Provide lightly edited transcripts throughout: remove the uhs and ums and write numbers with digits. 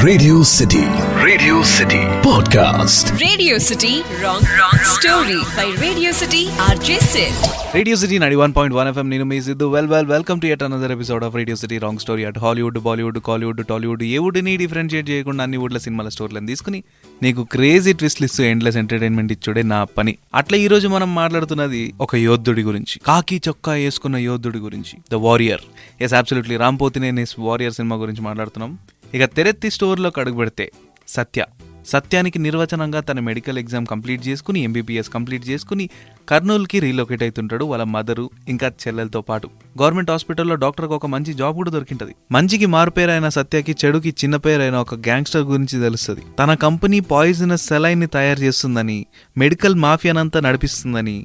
Radio City Podcast. Radio City Wrong Story by Radio City RJ Sid. Radio City 91.1 FM నేను మీ Siddhu. Welcome to yet another episode of Radio City Wrong Story. At Hollywood, Bollywood, Kollywood, Tollywood ఏ వుడ్ని డిఫరెన్షియేట్ చేయకుండా అన్ని వుడ్ల సినిమాల స్టోరీలను తీసుకుని నీకు క్రేజీ ట్విస్ట్లు ఇస్తూ ఎండ్లెస్ ఎంటర్టైన్మెంట్ ఇచ్చుడే నా పని. అట్లా ఈ రోజు మనం మాట్లాడుతున్నది ఒక యోధుడి గురించి, కాకి చొక్కా వేసుకున్న యోధుడి గురించి, the warrior. Yes, absolutely Ram Pothineni's warrior cinema గురించి మాట్లాడుతున్నాం. ఇక తెరెత్తి స్టోర్లోకి అడుగు పెడితే సత్యానికి నిర్వచనంగా తన మెడికల్ ఎగ్జామ్ కంప్లీట్ చేసుకుని MBBS కంప్లీట్ చేసుకుని కర్నూలుకి రీలొకేట్ అవుతుంటాడు వాళ్ళ మదరు ఇంకా చెల్లెలతో పాటు. గవర్నమెంట్ హాస్పిటల్లో డాక్టర్కి ఒక మంచి జాబ్ కూడా దొరికింటది. మంచికి మారుపేరైన సత్యకి చెడుకి చిన్న పేరైన ఒక గ్యాంగ్స్టర్ గురించి తెలుస్తుంది. తన కంపెనీ పాయిజనస్ సెలైన్ ని తయారు చేస్తుందని, మెడికల్ మాఫియానంతా నడిపిస్తుందని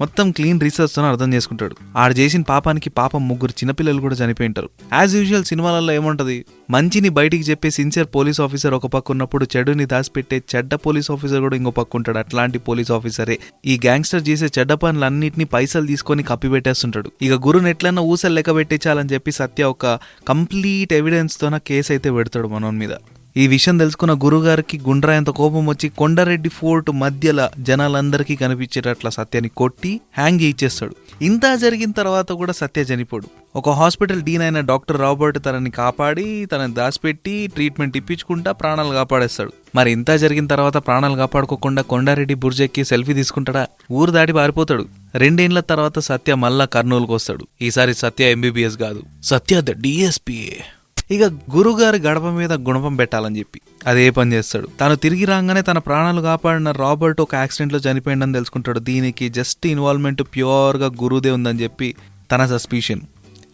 మొత్తం క్లీన్ రీసెర్చ్ తో అర్థం చేసుకుంటాడు. ఆడు చేసిన పాపానికి పాపం 3 చిన్నపిల్లలు కూడా చనిపోయి ఉంటారు. యాజ్ యూజువల్ సినిమాలలో ఏముంటది, మంచిని బయటికి చెప్పే సిన్సియర్ పోలీస్ ఆఫీసర్ ఒక పక్క ఉన్నప్పుడు చెడుని దాచిపెట్టే చెడ్డ పోలీస్ ఆఫీసర్ కూడా ఇంకో పక్క ఉంటాడు. అట్లాంటి పోలీస్ ఆఫీసరే ఈ గ్యాంగ్స్టర్ చేసే చెడ్డ పనులన్నింటినీ పైసలు తీసుకొని కప్పి పెట్టేస్తుంటాడు. ఇక గురుని ఎట్లన్నా ఊసలు లెక్క పెట్టించాలని చెప్పి సత్య ఒక కంప్లీట్ ఎవిడెన్స్ తోన కేసు అయితే పెడతాడు మనోన్ మీద. ఈ విషయం తెలుసుకున్న గురుగారికి గుండ్రాయంత కోపం వచ్చి కొండారెడ్డి ఫోర్ట్ మధ్యలో జనాలందరికీ కనిపించేటట్ల సత్యాన్ని కొట్టి హ్యాంగ్ చేయించేస్తాడు. ఇంత జరిగిన తర్వాత కూడా సత్య చనిపోడు. ఒక హాస్పిటల్ డీన్ అయిన డాక్టర్ రాబర్ట్ తనని కాపాడి తనని దాచిపెట్టి ట్రీట్మెంట్ ఇప్పించుకుంటా ప్రాణాలు కాపాడేస్తాడు. మరి ఇంత జరిగిన తర్వాత ప్రాణాలు కాపాడుకోకుండా కొండారెడ్డి బుర్జెక్కి సెల్ఫీ తీసుకుంటాడా, ఊరు దాటి పారిపోతాడు. 2 ఏళ్ల తర్వాత సత్య మళ్ళా కర్నూలుకు వస్తాడు. ఈసారి సత్య MBBS కాదు, సత్య ద DSP. ఇక గురుగారి గడప మీద గుణపం పెట్టాలని చెప్పి అదే పని చేస్తాడు. తాను తిరిగి రాగానే తన ప్రాణాలు కాపాడిన రాబర్ట్ ఒక యాక్సిడెంట్ లో చనిపోయిందని తెలుసుకుంటాడు. దీనికి జస్ట్ ఇన్వాల్వ్మెంట్ ప్యూర్ గా గురుదే ఉందని చెప్పి తన సస్పిషన్.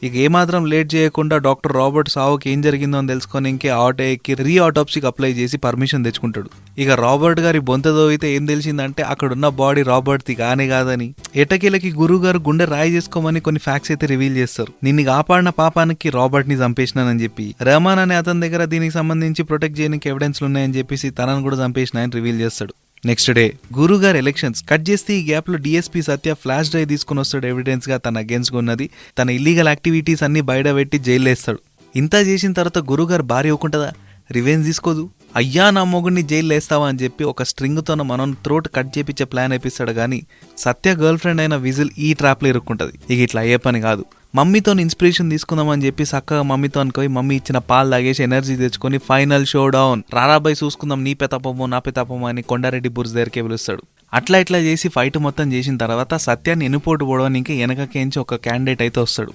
ఇక ఏమాత్రం లేట్ చేయకుండా డాక్టర్ రాబర్ట్ సావుకి ఏం జరిగిందో అని తెలుసుకొని ఇంకే ఆటో ఎక్కి రీఆటోప్సీకి అప్లై చేసి పర్మిషన్ తెచ్చుకుంటాడు. ఇక రాబర్ట్ గారి బొంతదో అయితే ఏం తెలిసిందంటే అక్కడున్న బాడీ రాబర్ట్ది కానే కాదని, ఎటకేలకి గురువు గారు గుండె రాయి చేసుకోమని కొన్ని ఫ్యాక్ట్స్ అయితే రివీల్ చేస్తారు. నిన్ను కాపాడిన పాపానికి రాబర్ట్ ని చంపేసినానని చెప్పి, రెహమాన్ అనే అతని దగ్గర దీనికి సంబంధించి ప్రొటెక్ట్ చేయడానికి ఎవిడెన్స్లు ఉన్నాయని చెప్పేసి తనను కూడా చంపేసినాయని రివీల్ చేస్తాడు. నెక్స్ట్ డే గురుగారు ఎలక్షన్స్ కట్ చేస్తే ఈ గ్యాప్ లో DSP సత్య ఫ్లాష్ డ్రైవ్ తీసుకుని వస్తాడు. ఎవిడెన్స్ గా తన అగేన్స్ట్ ఉన్నది తన ఇల్లీగల్ యాక్టివిటీస్ అన్ని బయట పెట్టి జైలు వేస్తాడు. ఇంత చేసిన తర్వాత గురుగారు భార్య ఒకుంటదా, రివెంజ్ తీసుకోదు. అయ్యా నా మొగుడిని జైలు వేస్తావా అని చెప్పి ఒక స్ట్రింగ్ తో మనం థ్రోట్ కట్ చేపించే ప్లాన్ వేపిస్తాడు. కానీ సత్య గర్ల్ ఫ్రెండ్ అయిన విజిల్ ఈ ట్రాప్ లో ఇరుక్కుంటది. ఇక ఇట్లా అయ్యే పని కాదు. మమ్మీతో ఇన్స్పిరేషన్ తీసుకుందామని చెప్పి చక్కగా మమ్మీతో అనుకోయి మమ్మీ ఇచ్చిన పాలు తాగేసి ఎనర్జీ తెచ్చుకొని ఫైనల్ షో డౌన్ రారాబాయ్ చూసుకుందాం నీ పెతాపమో నా పెతాపమో అని కొండారెడ్డి బుర్జ్ దగ్గరికి పిలుస్తాడు. అట్లా చేసి ఫైట్ మొత్తం చేసిన తర్వాత సత్యాన్ని ఎన్నుపోటు పోవడానికి వెనకకేంచి ఒక క్యాండిడేట్ అయితే వస్తాడు.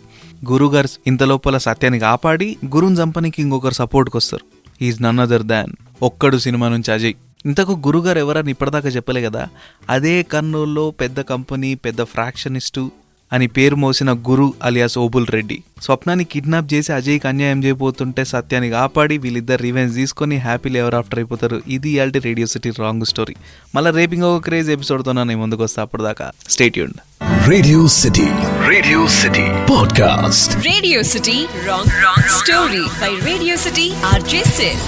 గురుగారు ఇంత లోపల సత్యాన్ని కాపాడి గురుని చంపనికి ఇంకొకరు సపోర్ట్కి వస్తారు. ఈజ్ నన్ అదర్ దాన్ ఒక్కడు సినిమా నుంచి అజయ్. ఇంతకు గురుగారు ఎవరని ఇప్పటిదాకా చెప్పలే కదా, అదే కర్నూలులో పెద్ద కంపెనీ పెద్ద ఫ్రాక్షనిస్టు అని పేరు మోసిన గురు అలియాస్ ఓబుల్ రెడ్డి. స్వప్నాన్ని కిడ్నాప్ చేసి అజయ్కి అన్యాయం చేయబోతుంటే సత్యాన్ని కాపాడి వీళ్ళిద్దరు రివెంజ్ తీసుకొని హ్యాపీలీ ఎవర్ ఆఫ్టర్ అయిపోతారు. ఇది ఇయాల్టి రేడియో సిటీ రాంగ్ స్టోరీ. మళ్ళీ రేపింగ్ ఒక క్రేజ్ ఎపిసోడ్తో నేను ముందుకు వస్తా. అప్పటిదాకా stay tuned. Radio City Podcast. Radio City Wrong Story by Radio City RJ Sid.